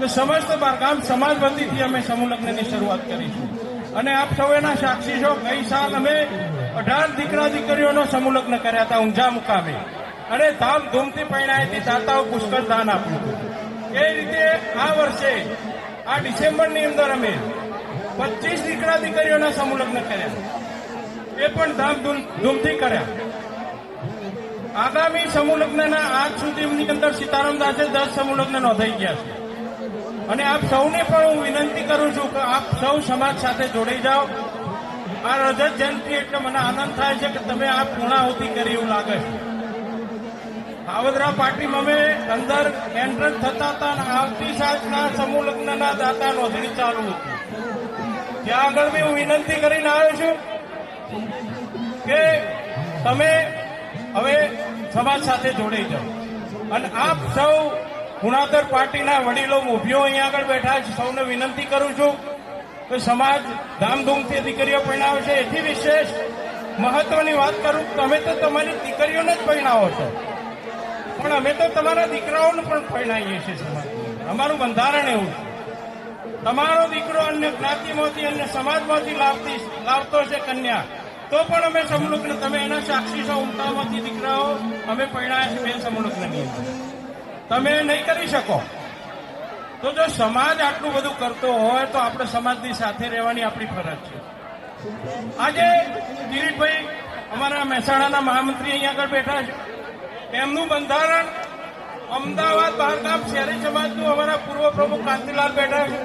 કે સમસ્ત બારગામ સમાજ વતીથી અમે સમૂહ લગ્નની શરૂઆત કરીશું. અને આપ સૌ એના સાક્ષી છો. ગઈ સાલ અમે 18 દીકરા દીકરીઓનો સમૂહ લગ્ન કર્યા હતા ઊંઝા મુકામે અને ધામધૂમથી પરણાયથી દાતાઓ પુષ્કળ દાન આપ્યું હતું. એ રીતે આ વર્ષે આ ડિસેમ્બરની અંદર અમે 25 દીકરા દીકરીઓના સમૂહ લગ્ન કર્યા. એ પણ ધામધૂમથી કર્યા. આગામી સમૂહ લગ્નના આજ સુધીની અંદર સીતારામ દાસે 10 સમૂહ લગ્ન નોંધાઈ ગયા છે. અને આપ સૌને પણ હું વિનંતી કરું છું કે આપ સૌ સમાજ સાથે જોડાઈ જાઓ. આ રજત જયંતિ એટલે મને આનંદ થાય છે કે તમે આ પૂર્ણાહુતિ કરી એવું લાગે છે. સાવદ્રા પાર્ટીમાં અમે અંદર એન્ટ્રન્સ થતા હતા અને આવતી સાલના સમૂહ લગ્નના દાતા નોંધણી ચાલુ હતી. ત્યાં આગળ બી હું વિનંતી કરીને આવ્યો છું કે તમે હવે સમાજ સાથે જોડાઈ જાઓ. અને આપ સૌ ગુણાધર પાર્ટીના વડીલો મોભીઓ અહીંયા આગળ બેઠા છે. સૌને વિનંતી કરું છું કે સમાજ ધામધૂમથી દીકરીઓ પરણાવે છે. એથી વિશેષ મહત્વની વાત કરું, તમે તો તમારી દીકરીઓને જ પરણાવો છો, પણ અમે તો તમારા દીકરાઓને પણ પરણાવીએ છીએ. સમાજ અમારું બંધારણ એવું છે. તમારો દીકરો અન્ય જ્ઞાતિમાંથી અન્ય સમાજમાંથી લાવતો છે કન્યા, તો પણ અમે સમૂહ લગ્ન, તમે એના સાક્ષી છો, ઉમટામાંથી દીકરાઓ અમે પરણાયા છે બે સમૂહ લગ્નની અંદર. તમે નહીં કરી શકો તો જો સમાજ આટલું બધું કરતો હોય તો આપણે સમાજની સાથે રહેવાની આપણી ફરજ છે. આજે કિરીટભાઈ અમારા મહેસાણાના મહામંત્રી અહીંયા આગળ બેઠા છે. એમનું બંધારણ અમદાવાદ બારગામ શહેરી સમાજનું અમારા પૂર્વ પ્રમુખ કાંતિલાલ બેઠા છે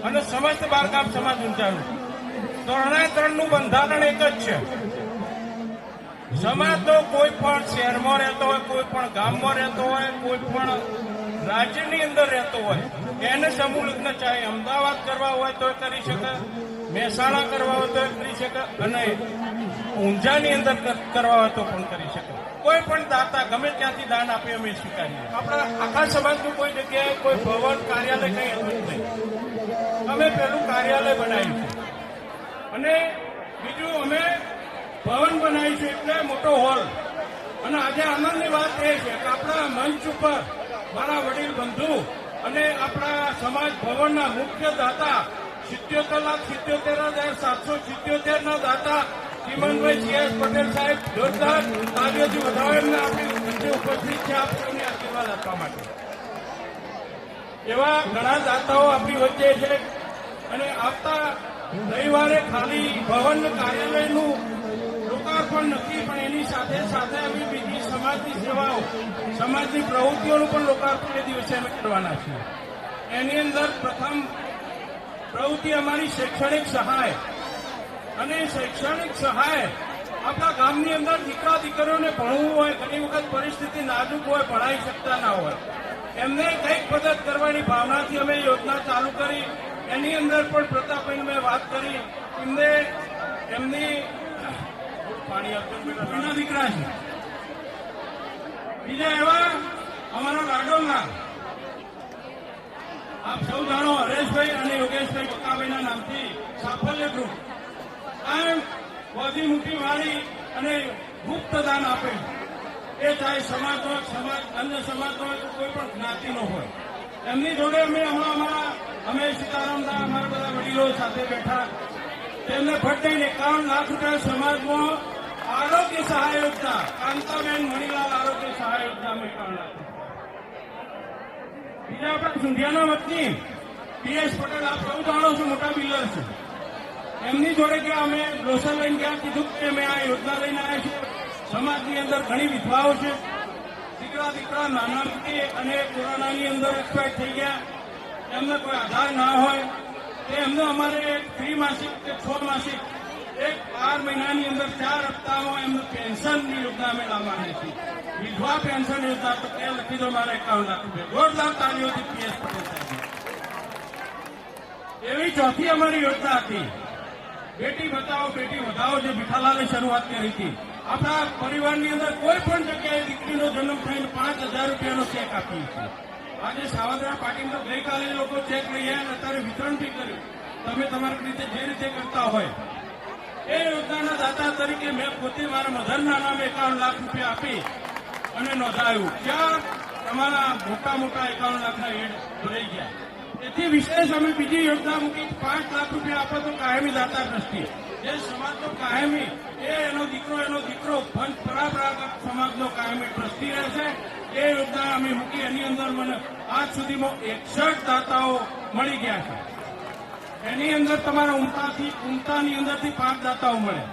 અને સમસ્ત બારગામ સમાજ ઊંચાનું 3-3નું બંધારણ એક જ છે. સમાજનો કોઈ પણ શહેરમાં રહેતો હોય, કોઈ પણ ગામમાં રહેતો હોય, કોઈ પણ રાજ્યની અંદર રહેતો હોય, એને સમૂહ લગ્ન ચાહે અમદાવાદ કરવા હોય તો કરી શકે, મહેસાણા કરવા હોય તો કરી શકે અને ઊંઝાની અંદર કરવા હોય તો પણ કરી શકે. કોઈ પણ દાતા ગમે ત્યાંથી દાન આપે અમે સ્વીકારીએ. આપણા આખા સમાજનું કોઈ જગ્યાએ કોઈ ભવન કાર્યાલય કંઈ હતું જ નહીં. અમે પેલું કાર્યાલય બનાવ્યું છે અને બીજું અમે ભવન બનાવીશું એટલે મોટો હોલ. અને આજે આનંદની વાત એ છે કે આપણા મંચ ઉપર મારા વડીલ બંધુ અને આપણા સમાજ ભવનના મુખ્ય દાતા 77,77,777 ના દાતા ચીમનભાઈ CS પટેલ સાહેબ જોરદાર તાળીઓથી વધાવો એમને આપણી વચ્ચે ઉપસ્થિત છે આપ સૌને આશીર્વાદ આપવા માટે. એવા ઘણા દાતાઓ આપણી વચ્ચે છે અને આવતા રવિવારે ખાલી ભવન કાર્યાલયનું લોકાર્પણ નથી પણ એની સાથે સાથે અમે બીજી સમાજની સેવાઓ સમાજની પ્રવૃત્તિઓનું પણ લોકાર્પણ એ દિવસે અમે કરવાના છીએ. એની અંદર પ્રથમ પ્રવૃત્તિ અમારી શૈક્ષણિક સહાય અને શૈક્ષણિક સહાય આપણા ગામની અંદર દીકરા દીકરીઓને ભણવું હોય ઘણી વખત પરિસ્થિતિ નાજુક હોય ભણાઈ શકતા ના હોય એમને કંઈક મદદ કરવાની ભાવનાથી અમે યોજના ચાલુ કરી. એની અંદર પણ પ્રતાપભાઈ મેં વાત કરી એમને એમની પાણી દીકરા છે. બીજા એવા અમારા લાડોલના આપ સૌ જાણો હરેશભાઈ અને યોગેશભાઈ બકાભાઈના નામથી સાફલ્ય ગ્રુપ કાયમ બધી મુઠ્ઠી વાળી અને ગુપ્ત દાન આપે એ ચાહે સમાજ હોય સમાજ અન્ય સમાજ હોય કે કોઈ પણ જ્ઞાતિનો હોય. એમની જોડે અમે હમણાં અમે સીતારામના અમારા બધા વડીલો સાથે બેઠા તેમને ફટાઈને 51 લાખ રૂપિયા સમાજમાં આરોગ્ય સહાય યોજના કાંતાબેન મણીલાલ આરોગ્ય સહાય યોજના અમે 51 લાખ. બીજા આપણા સુંઢિયાના વતની PS પટેલ આપ સૌ જાણો છો મોટા બિલ્ડર છે. એમની જોડે કે અમે ગ્રોસર લઈને ગયા કીધું કે અમે આ યોજના લઈને આવ્યા છીએ. સમાજની અંદર ઘણી વિધવાઓ છે દીકરા નાના મોટી અને કોરોનાની અંદર એક્સપાયર થઈ ગયા એમને કોઈ આધાર ના હોય તે એમને અમારે એક ત્રિમાસિક કે 6 માસિક એક 12 મહિનાની અંદર 4 હપ્તામાં એમનું પેન્શનની યોજના અમે લાવવાની છીએ. વિધવા પેન્શન યોજના તો ત્યાં લખી દો મારે 51 લાખ રૂપિયા. જોરદાર તાળીઓથી PS પટેલ સાહેબ. એવી ચોથી અમારી યોજના હતી બેટી બચાવો બેટી વધાવો જે ભીખાલાલે શરૂઆત કરી હતી. આપણા પરિવારની અંદર કોઈ પણ જગ્યાએ દીકરીનો જન્મ થઈને 5,000 રૂપિયાનો ચેક આપીએ છીએ. આજે સાવંતરા પાર્ટીમાં ગઈકાલે લોકો ચેક લઈ આવ્યા અત્યારે વિતરણ બી કર્યું. તમે તમારી રીતે જે રીતે કરતા હોય એ યોજનાના દાતા તરીકે મેં પોતે મારા મધરના નામે 51 લાખ રૂપિયા આપી અને નોંધાયું. ક્યાં તમારા મોટા 51 લાખના એડ ભરાઈ ગયા. એથી વિશેષ અમે બીજી યોજના મૂકી 5 લાખ રૂપિયા આપો તો કાયમી દાતા ટ્રસ્ટી જે સમાજનો કાયમી એનો દીકરો પરંપરાગત સમાજનો કાયમી ટ્રસ્ટી રહેશે. એ યોજના અમે મૂકી એની અંદર મને આજ સુધીમાં 61 દાતાઓ મળી ગયા છે. એની અંદર તમારા ઉમતાની અંદરથી 5 દાતાઓ મળે.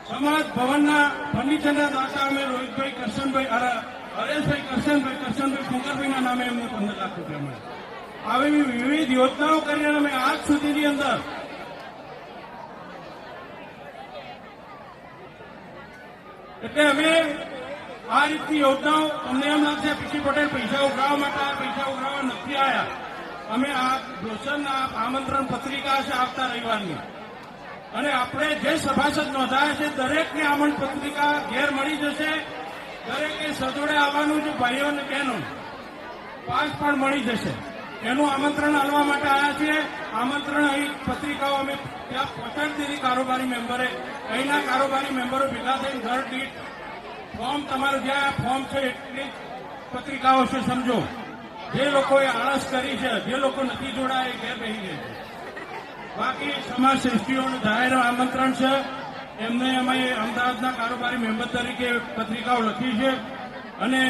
સમાજ ભવનના ફર્નિચરના દાતા અમે રોહિતભાઈ કરશનભાઈ હરેશભાઈ કરશનભાઈ શંકરભાઈના નામે એમને 15 લાખ રૂપિયા મળે. આવી વિવિધ યોજનાઓ કરીને અમે આજ સુધીની અંદર એટલે અમે આ રીતની યોજનાઓ અમને એમ લાગશે પીસી પટેલ પૈસા ઉઘરાવવા માટે પૈસા ઉઘરાવવા નથી આવ્યા. અમે આ બ્રોશરના આમંત્રણ પત્રિકા છે આવતા રવિવારની અને આપણે જે સભાસદ નોંધાયા છે દરેકને આમંત્રણ પત્રિકા ઘેર મળી જશે. દરેકે સજોડે આવવાનું છે ભાઈઓ અને બહેનો પાસ પણ મળી જશે. એનું આમંત્રણ આપવા માટે આવ્યા છીએ. આમંત્રણ અહીં પત્રિકાઓ અમે ત્યાં પહોંચાડી દીધી કારોબારી મેમ્બરે. અહીંના કારોબારી મેમ્બરો ભેગા થઈને ઘર દીઠ ફોર્મ તમારું જ્યાં ફોર્મ છે એટલી પત્રિકાઓ છે સમજો. જે લોકોએ આળસ કરી છે જે લોકો નથી જોડાયા એ ઘેર બેસી ગયા છે. બાકી સમાજ શ્રેષ્ઠીઓનું જાહેર આમંત્રણ છે. એમને અમે અમદાવાદના કારોબારી મેમ્બર તરીકે પત્રિકાઓ લખી છે અને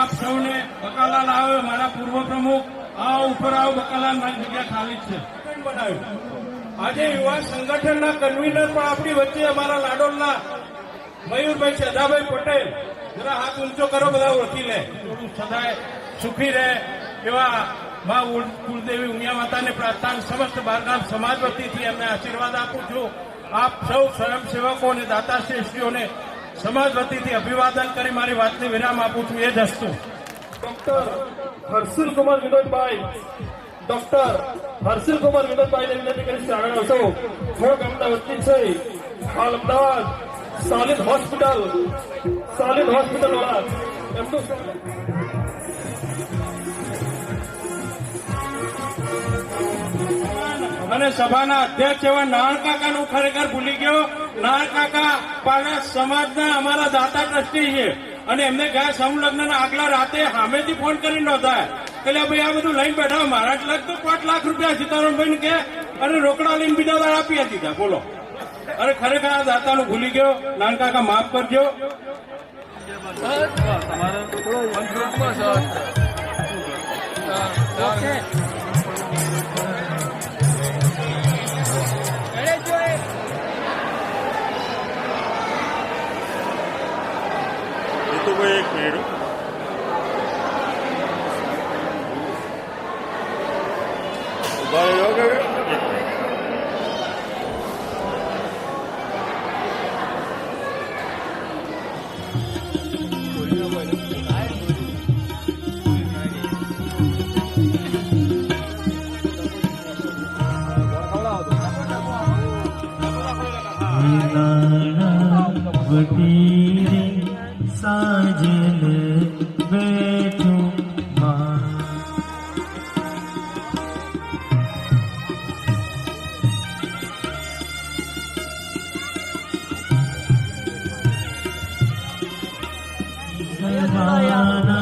આપ સૌને બકાલાલ આવે મારા પૂર્વ પ્રમુખ આવો ઉપર આવો બકાલાલ મારી જગ્યા ખાલી જ છે બનાવ્યું. આજે યુવા સંગઠનના કન્વીનર પણ આપણી વચ્ચે અમારા લાડોલના મયુરભાઈ સદાભાઈ પટેલ જરા હાથ ઊંચો કરો બધા ઓળખી લે સદાય સુખી રહે એવા મા કુળદેવી ઉમિયા માતાને પ્રાર્થના સમસ્ત બારગામ સમાજ વતીથી એમને આશીર્વાદ આપું છું. આપ સૌ સ્વયંસેવકો અને દાતા શ્રેષ્ઠીઓને સમાજ વતીથી અભિવાદન કરી મારી વાતને વિરામ આપું છું. એ જ હસ્તુ ડોક્ટર હર્ષિલકુમાર વિનોદભાઈને વિનંતી કરી આગળ આવશો. થોડોક અમદાવાદ વતી છે હાલ અમદાવાદ સાલિદ હોસ્પિટલ વાળા એમનું અને સભાના અધ્યક્ષ એવા નારાયણ કાકાનું ખરેખર ભૂલી ગયો. નારાયણ કાકા પાડા સમાજના અમારા દાતા ટ્રસ્ટી છે અને એમને ગયા સમૂહ લગ્નના આગલા રાતે સામેથી ફોન કરી નોંધાયા એટલે ભાઈ આ બધું લઈને બેઠા મારા જ લાખ તો 5 લાખ રૂપિયા સીતારામભાઈ કે અને રોકડા લઈને બીજા વાર આપી દીધા. બોલો, અરે ખરેખર આ દાતાનું ભૂલી ગયો. નાનકાકા માફ કરજો. જીતુભાઈ એક મિનિટ. ઉભા રહ્યો કે साजन बैठो माँ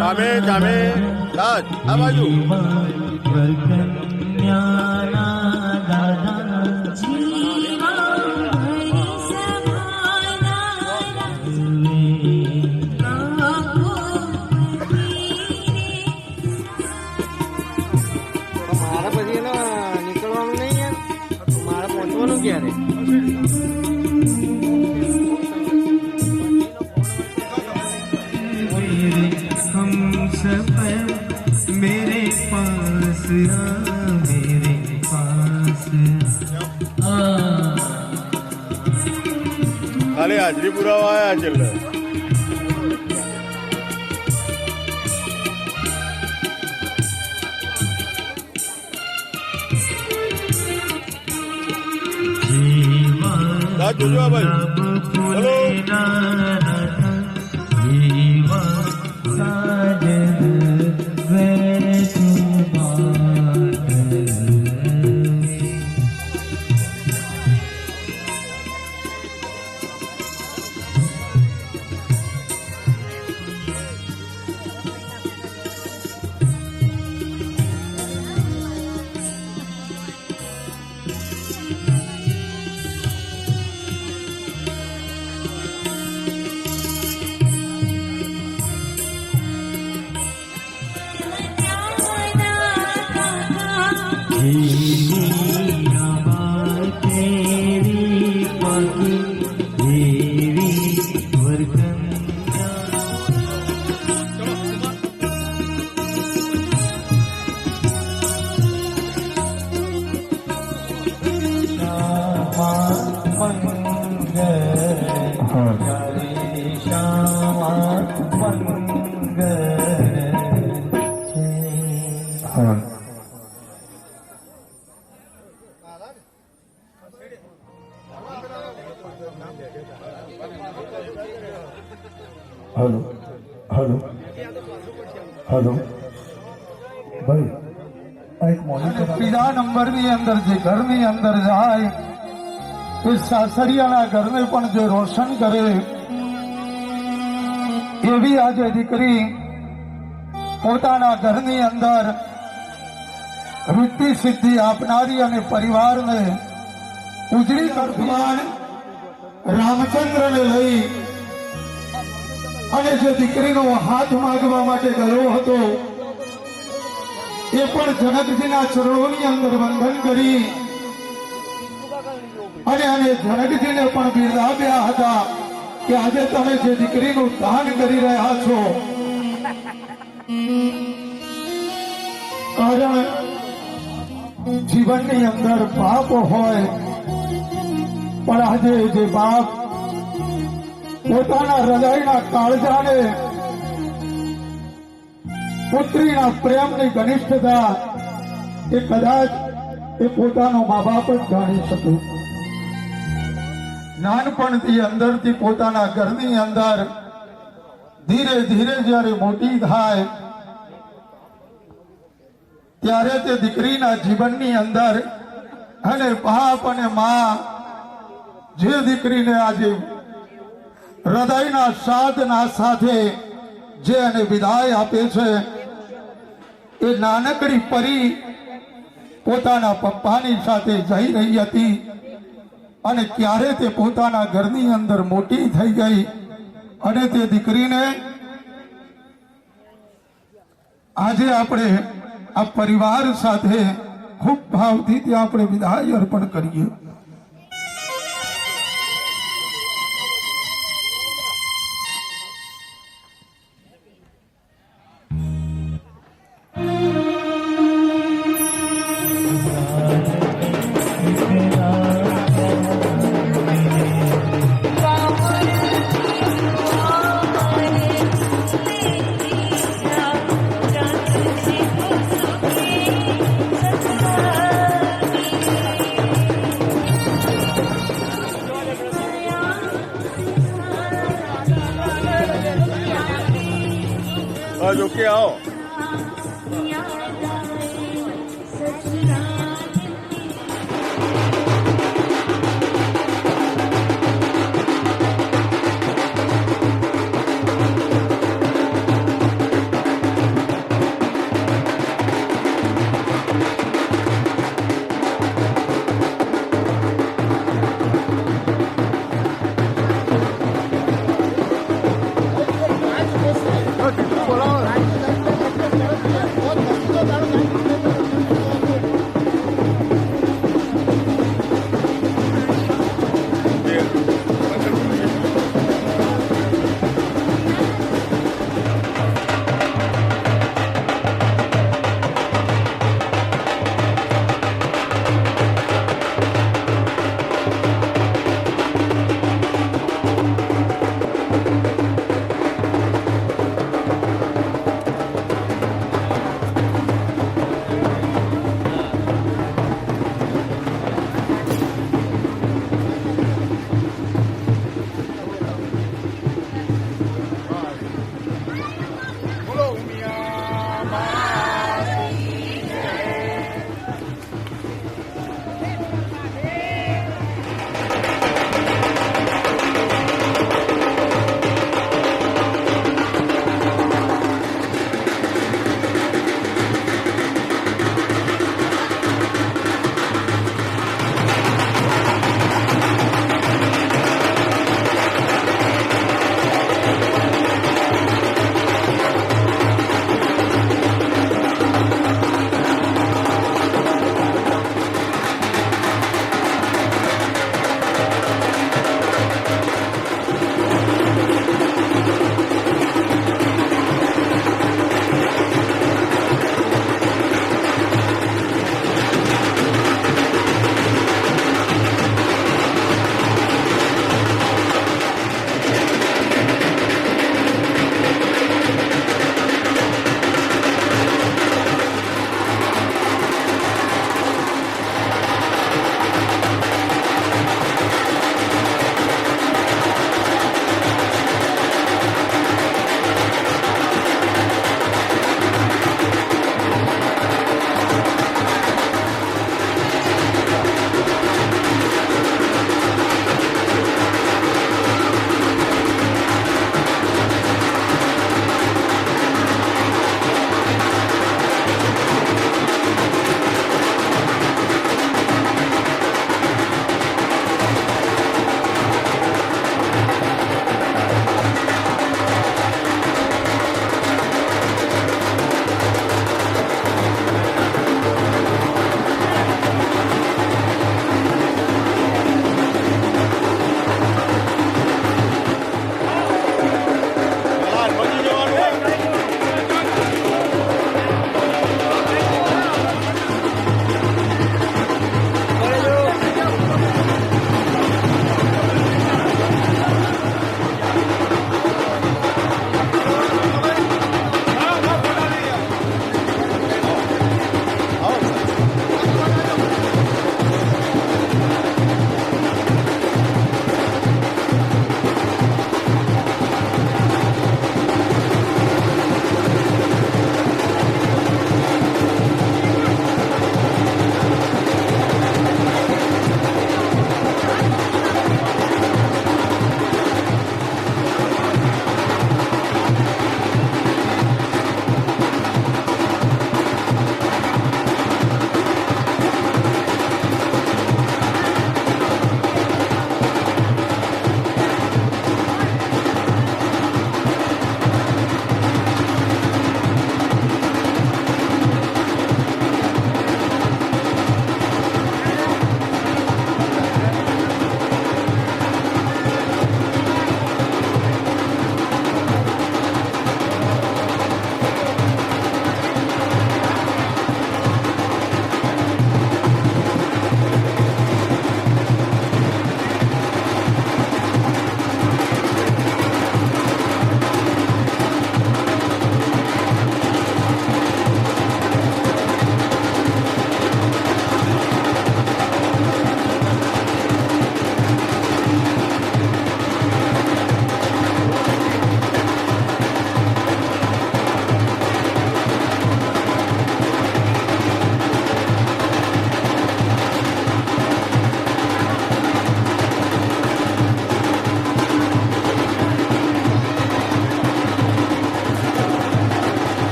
સામે સામે રાજ આ બાજુ कन्याना दादा મારા પછી નીકળવાનું નહીં યાર, મારે પહોંચવાનું ક્યારે? हम सफर मेरे पास मेरे पास ખાલી હાજરી પુરાવા આવ્યા છેલ્લે. રાજ જોજો આ ભાઈ. ચલો हेलो हेलो हेलो भाई एक मोनिटर पीला नंबर ની અંદર જે ઘરની અંદર જાય એ સાસરિયાના ઘરને પણ જે રોશન કરે એવી આજે દીકરી પોતાના ઘરની અંદર વૃત્તિ સિદ્ધિ આપનારી અને પરિવારને ઉજળી ભગવાન રામચંદ્રને લઈ અને જે દીકરીનો હાથ માંગવા માટે ગયો હતો એ પણ જનકજીના ચરણોની અંદર વંદન કરી અને જનકજીને પણ બિરદાવ્યા હતા કે આજે તમે જે દીકરીનું દાન કરી રહ્યા છો, કારણ જીવનની અંદર પાપ હોય પણ આજે જે બાપ પોતાના હૃદયના કાળજાને પુત્રીના પ્રેમની ઘનિષ્ઠતા એ કદાચ એ પોતાનો મા બાપ જ જાણી શકે. નાનપણથી અંદરથી પોતાના ઘરની અંદર ધીરે ધીરે જ્યારે મોટી થાય ત્યારે તે દીકરીના જીવનની અંદર અને બાપ અને મા જે દીકરીને આજે હૃદયના સાધના સાથે જે એને વિદાય આપે છે એ નાનકડી પરી પોતાના પપ્પાની સાથે જઈ રહી હતી અને ક્યારે તે પોતાના ઘરની અંદર મોટી થઈ ગઈ અને તે દીકરીને આજે આપણે આ પરિવાર સાથે ખૂબ ભાવથી ત્યાં આપણે વિદાય અર્પણ કરીએ. બસ ઓકે આવો